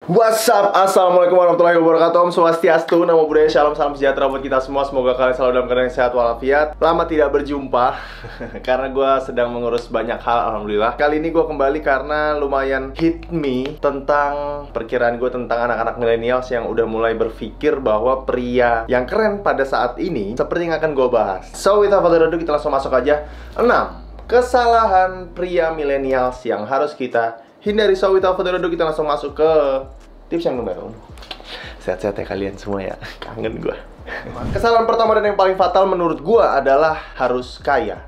What's up? Assalamualaikum warahmatullahi wabarakatuh. Om Swastiastu, Namo Buddhaya, Shalom, salam sejahtera buat kita semua. Semoga kalian selalu dalam keadaan sehat walafiat. Lama tidak berjumpa karena gue sedang mengurus banyak hal, alhamdulillah. Kali ini gue kembali karena lumayan hit me tentang perkiraan gue tentang anak-anak millennials yang udah mulai berpikir bahwa pria yang keren pada saat ini seperti yang akan gue bahas. So without further ado, kita langsung masuk aja. 6 kesalahan pria millennials yang harus kita hindari. So without further ado, kita langsung masuk ke tips yang nomor 1. Sehat-sehat ya kalian semua ya. Kangen gue. Kesalahan pertama dan yang paling fatal menurut gue adalah harus kaya.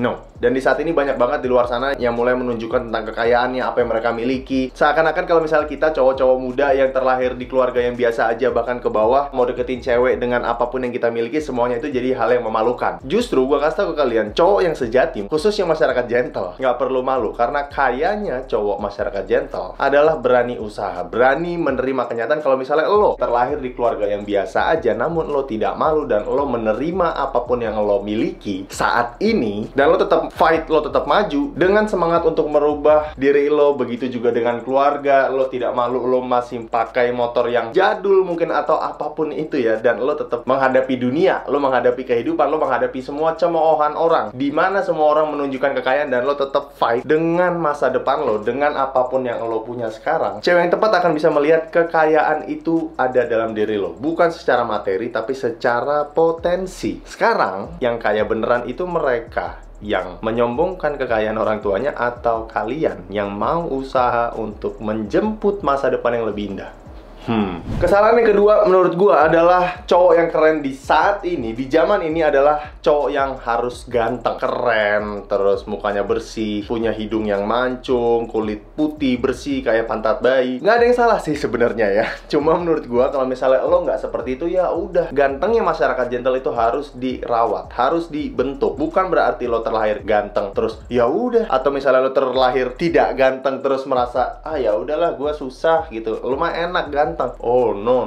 No. Dan di saat ini banyak banget di luar sana yang mulai menunjukkan tentang kekayaannya, apa yang mereka miliki. Seakan-akan kalau misalnya kita cowok-cowok muda yang terlahir di keluarga yang biasa aja, bahkan ke bawah, mau deketin cewek dengan apapun yang kita miliki, semuanya itu jadi hal yang memalukan. Justru gue kasih tau ke kalian, cowok yang sejati, khususnya masyarakat gentle, nggak perlu malu. Karena kayanya cowok masyarakat gentle adalah berani usaha, berani menerima kenyataan. Kalau misalnya lo terlahir di keluarga yang biasa aja, namun lo tidak malu dan lo menerima apapun yang lo miliki saat ini, dan lo tetap fight, lo tetap maju dengan semangat untuk merubah diri lo. Begitu juga dengan keluarga, lo tidak malu, lo masih pakai motor yang jadul mungkin atau apapun itu ya, dan lo tetap menghadapi dunia, lo menghadapi kehidupan, lo menghadapi semua cemoohan orang, dimana semua orang menunjukkan kekayaan, dan lo tetap fight dengan masa depan lo, dengan apapun yang lo punya sekarang. Cewek yang tepat akan bisa melihat kekayaan itu ada dalam diri lo, bukan secara materi tapi secara potensi. Sekarang yang kaya beneran itu mereka yang menyombongkan kekayaan orang tuanya, atau kalian yang mau usaha untuk menjemput masa depan yang lebih indah. Kesalahan yang kedua menurut gua adalah cowok yang keren di saat ini, di zaman ini, adalah cowok yang harus ganteng, keren, terus mukanya bersih, punya hidung yang mancung, kulit putih bersih kayak pantat bayi. Nggak ada yang salah sih sebenarnya ya. Cuma menurut gua kalau misalnya lo nggak seperti itu, ya udah. Gantengnya masyarakat gentle itu harus dirawat, harus dibentuk. Bukan berarti lo terlahir ganteng terus ya udah, atau misalnya lo terlahir tidak ganteng terus merasa ya udahlah gua susah gitu, lo mah enak ganteng. Oh no.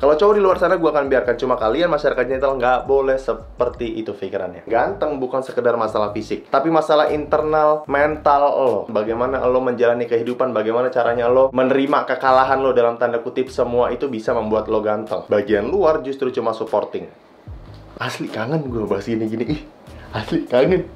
Kalau cowok di luar sana gue akan biarkan, cuma kalian masyarakat gentle nggak boleh seperti itu pikirannya. Ganteng bukan sekedar masalah fisik, tapi masalah internal, mental lo. Bagaimana lo menjalani kehidupan, bagaimana caranya lo menerima kekalahan lo dalam tanda kutip, semua itu bisa membuat lo ganteng. Bagian luar justru cuma supporting. Asli kangen gue bahas gini-gini. Asli kangen.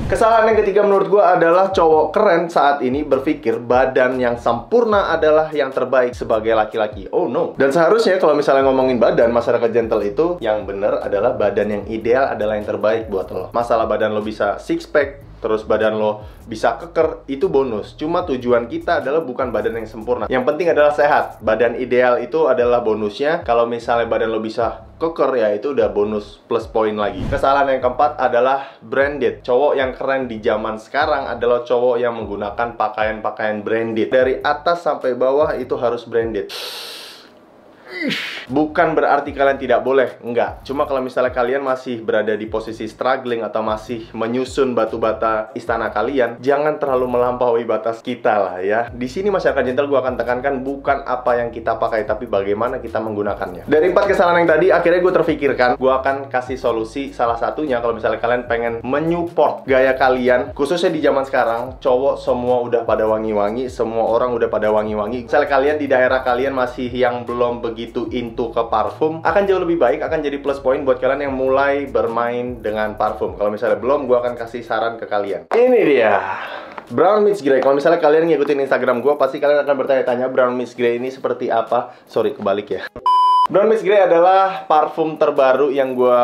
Kesalahan yang ketiga menurut gue adalah cowok keren saat ini berpikir badan yang sempurna adalah yang terbaik sebagai laki-laki. Oh no. Dan seharusnya kalau misalnya ngomongin badan, masyarakat gentle itu yang bener adalah badan yang ideal adalah yang terbaik buat lo. Masalah badan lo bisa six pack, terus badan lo bisa keker, itu bonus. Cuma tujuan kita adalah bukan badan yang sempurna. Yang penting adalah sehat. Badan ideal itu adalah bonusnya. Kalau misalnya badan lo bisa keker, ya itu udah bonus plus poin lagi. Kesalahan yang keempat adalah branded. Cowok yang keren di zaman sekarang adalah cowok yang menggunakan pakaian-pakaian branded. Dari atas sampai bawah itu harus branded. Bukan berarti kalian tidak boleh, enggak. Cuma kalau misalnya kalian masih berada di posisi struggling atau masih menyusun batu bata istana kalian, jangan terlalu melampaui batas kita lah ya. Di sini masyarakat gentle gue akan tekankan bukan apa yang kita pakai, tapi bagaimana kita menggunakannya. Dari 4 kesalahan yang tadi, akhirnya gue terfikirkan, gue akan kasih solusi. Salah satunya kalau misalnya kalian pengen menyupport gaya kalian, khususnya di zaman sekarang, cowok semua udah pada wangi-wangi, semua orang udah pada wangi-wangi. Misalnya kalian di daerah kalian masih yang belum begitu into ke parfum, akan jauh lebih baik, akan jadi plus point buat kalian yang mulai bermain dengan parfum. Kalau misalnya belum, gue akan kasih saran ke kalian. Ini dia Brown Meets Grey. Kalau misalnya kalian ngikutin Instagram gue, pasti kalian akan bertanya-tanya Brown Meets Grey ini seperti apa. Sorry, kebalik ya. Brown Meets Grey adalah parfum terbaru yang gue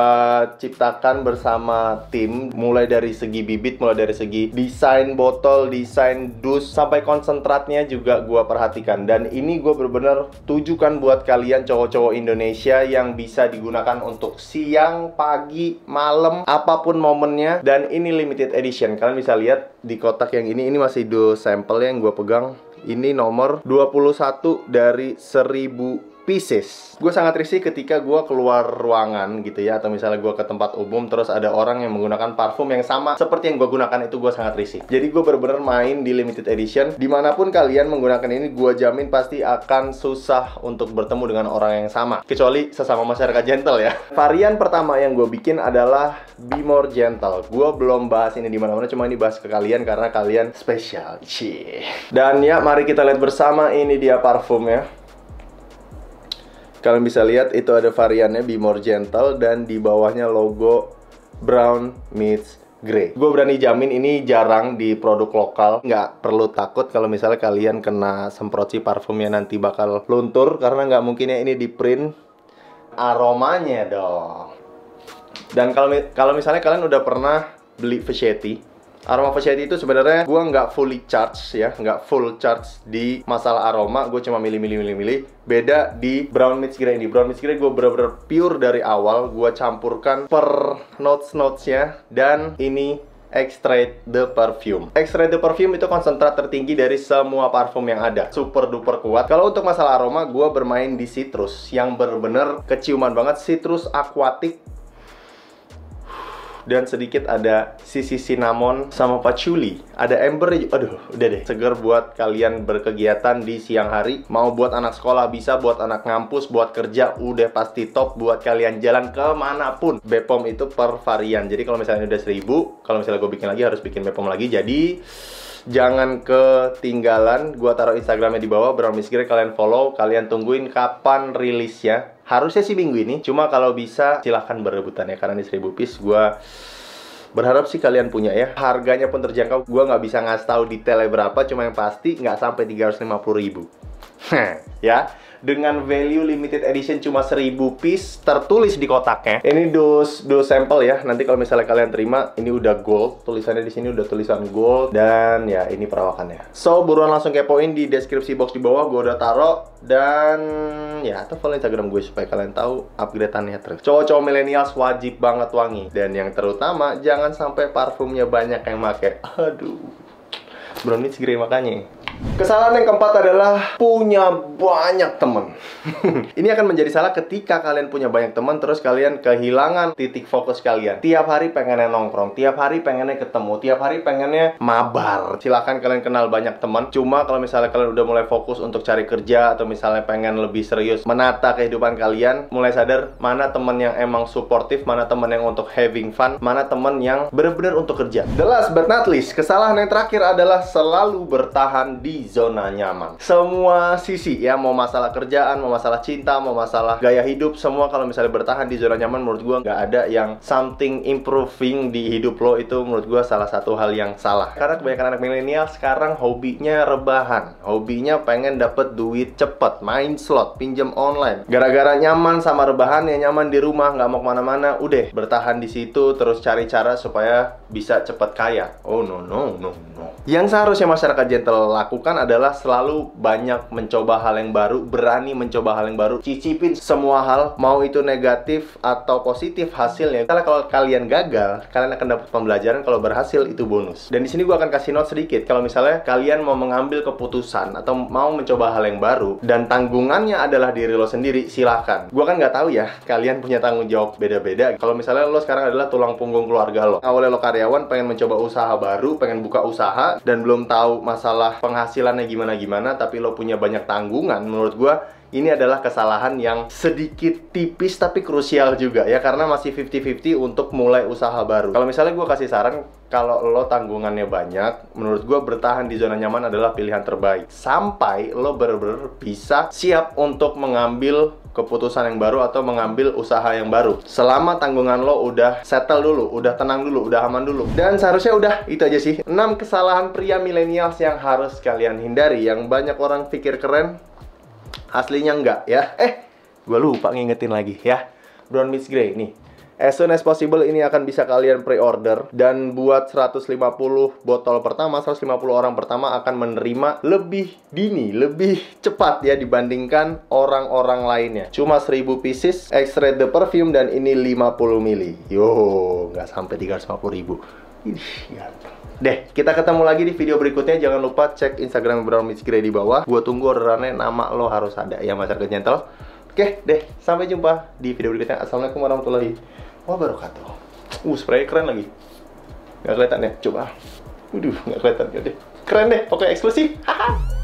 ciptakan bersama tim. Mulai dari segi bibit, mulai dari segi desain botol, desain dus, sampai konsentratnya juga gue perhatikan. Dan ini gue bener-bener tujukan buat kalian cowok-cowok Indonesia yang bisa digunakan untuk siang, pagi, malam, apapun momennya. Dan ini limited edition. Kalian bisa lihat di kotak yang ini masih dus sampel yang gue pegang. Ini nomor 21 dari 1000 pieces. Gue sangat risih ketika gue keluar ruangan gitu ya, atau misalnya gue ke tempat umum terus ada orang yang menggunakan parfum yang sama seperti yang gue gunakan, itu gue sangat risih. Jadi gue bener-bener main di limited edition. Dimanapun kalian menggunakan ini, gue jamin pasti akan susah untuk bertemu dengan orang yang sama, kecuali sesama masyarakat gentle ya. Varian pertama yang gue bikin adalah Be More Gentle. Gue belum bahas ini di mana-mana, cuma ini bahas ke kalian karena kalian spesial. Cie. Dan ya, mari kita lihat bersama. Ini dia parfumnya. Kalian bisa lihat itu ada variannya Be More Gentle dan di bawahnya logo Brown Meets Grey. Gue berani jamin ini jarang di produk lokal. Nggak perlu takut kalau misalnya kalian kena semprot si parfumnya nanti bakal luntur, karena nggak mungkinnya ini di print aromanya dong. Dan kalau misalnya kalian udah pernah beli Vacheti, aroma Vacheti itu sebenarnya gue nggak fully charge ya, nggak full charge di masalah aroma. Gue cuma milih. Beda di Brown Meets Grey ini. Brown Meets Grey gue bener-bener pure dari awal. Gue campurkan per notes-notesnya. Dan ini Extrait de Parfum. Extrait de Parfum itu konsentrat tertinggi dari semua parfum yang ada. Super duper kuat. Kalau untuk masalah aroma, gue bermain di citrus yang bener-bener keciuman banget. Citrus aquatic. Dan sedikit ada sisi cinnamon sama patchouli. Ada amber, aduh udah deh. Seger buat kalian berkegiatan di siang hari. Mau buat anak sekolah bisa, buat anak ngampus, buat kerja udah pasti top. Buat kalian jalan kemanapun. Bepom itu per varian. Jadi kalau misalnya udah 1000, kalau misalnya gue bikin lagi harus bikin Bepom lagi. Jadi jangan ketinggalan. Gua taruh Instagramnya di bawah, Brown Meets Grey. Kalian follow, kalian tungguin kapan rilisnya. Harusnya sih minggu ini. Cuma kalau bisa silahkan berebutan ya, karena ini 1000 piece. Gua berharap sih kalian punya ya. Harganya pun terjangkau. Gua nggak bisa ngasih tahu detailnya berapa, cuma yang pasti nggak sampai 350.000. Ya. Dengan value limited edition cuma 1000 piece, tertulis di kotaknya. Ini dos sampel ya. Nanti kalau misalnya kalian terima, ini udah gold. Tulisannya di sini udah tulisan gold, dan ya ini perawakannya. So buruan langsung kepoin di deskripsi box di bawah. Gue udah taruh, dan ya atau follow Instagram gue supaya kalian tahu upgradeannya terus. Cowok-cowok millennials wajib banget wangi, dan yang terutama jangan sampai parfumnya banyak yang make. Aduh, Brown Meets Grey makanya. Kesalahan yang keempat adalah punya banyak teman. Ini akan menjadi salah ketika kalian punya banyak teman terus kalian kehilangan titik fokus kalian. Tiap hari pengennya nongkrong, tiap hari pengennya ketemu, tiap hari pengennya mabar. Silahkan kalian kenal banyak teman. Cuma kalau misalnya kalian udah mulai fokus untuk cari kerja, atau misalnya pengen lebih serius menata kehidupan kalian, mulai sadar mana teman yang emang suportif, mana teman yang untuk having fun, mana teman yang bener-bener untuk kerja. The last but not least, kesalahan yang terakhir adalah selalu bertahan di zona nyaman. Semua sisi ya, mau masalah kerjaan, mau masalah cinta, mau masalah gaya hidup, semua kalau misalnya bertahan di zona nyaman, menurut gua nggak ada yang something improving di hidup lo. Itu menurut gua salah satu hal yang salah. Karena kebanyakan anak milenial sekarang hobinya rebahan, hobinya pengen dapet duit cepet, main slot, pinjam online. Gara-gara nyaman sama rebahan, ya nyaman di rumah, nggak mau kemana-mana, udah bertahan di situ terus cari cara supaya bisa cepet kaya. Oh no. Yang seharusnya masyarakat gentle lakukan adalah selalu banyak mencoba hal yang baru, berani mencoba hal yang baru, cicipin semua hal, mau itu negatif atau positif hasilnya. Karena kalau kalian gagal, kalian akan dapat pembelajaran, kalau berhasil itu bonus. Dan di sini gue akan kasih note sedikit. Kalau misalnya kalian mau mengambil keputusan atau mau mencoba hal yang baru dan tanggungannya adalah diri lo sendiri, silakan. Gue kan nggak tahu ya, kalian punya tanggung jawab beda-beda. Kalau misalnya lo sekarang adalah tulang punggung keluarga lo, awalnya lo karyawan, pengen mencoba usaha baru, pengen buka usaha dan belum tahu masalah penghasilannya gimana-gimana, tapi lo punya banyak tanggungan, menurut gua ini adalah kesalahan yang sedikit tipis tapi krusial juga ya, karena masih 50-50 untuk mulai usaha baru. Kalau misalnya gua kasih saran, kalau lo tanggungannya banyak, menurut gua bertahan di zona nyaman adalah pilihan terbaik sampai lo bener-bener bisa siap untuk mengambil keputusan yang baru atau mengambil usaha yang baru. Selama tanggungan lo udah settle dulu, udah tenang dulu, udah aman dulu. Dan seharusnya udah itu aja sih 6 kesalahan pria millennials yang harus kalian hindari, yang banyak orang pikir keren, aslinya enggak ya. Gue lupa ngingetin lagi ya. Brown Meets Grey nih, as soon as possible ini akan bisa kalian pre-order. Dan buat 150 botol pertama, 150 orang pertama akan menerima lebih dini, lebih cepat ya dibandingkan orang-orang lainnya. Cuma 1000 pieces, Extrait de Parfum, dan ini 50 mili. Yo, nggak sampai 350.000. Deh, kita ketemu lagi di video berikutnya. Jangan lupa cek Instagram Brown Meets Grey di bawah. Gue tunggu orderannya, nama lo harus ada ya masyarakat gentle. Oke deh, sampai jumpa di video berikutnya. Assalamualaikum warahmatullahi wabarakatuh. Spray keren lagi. Nggak kelihatan ya? Coba. Waduh, nggak kelihatan. Yaudah. Keren deh, pokoknya eksklusif. Haha.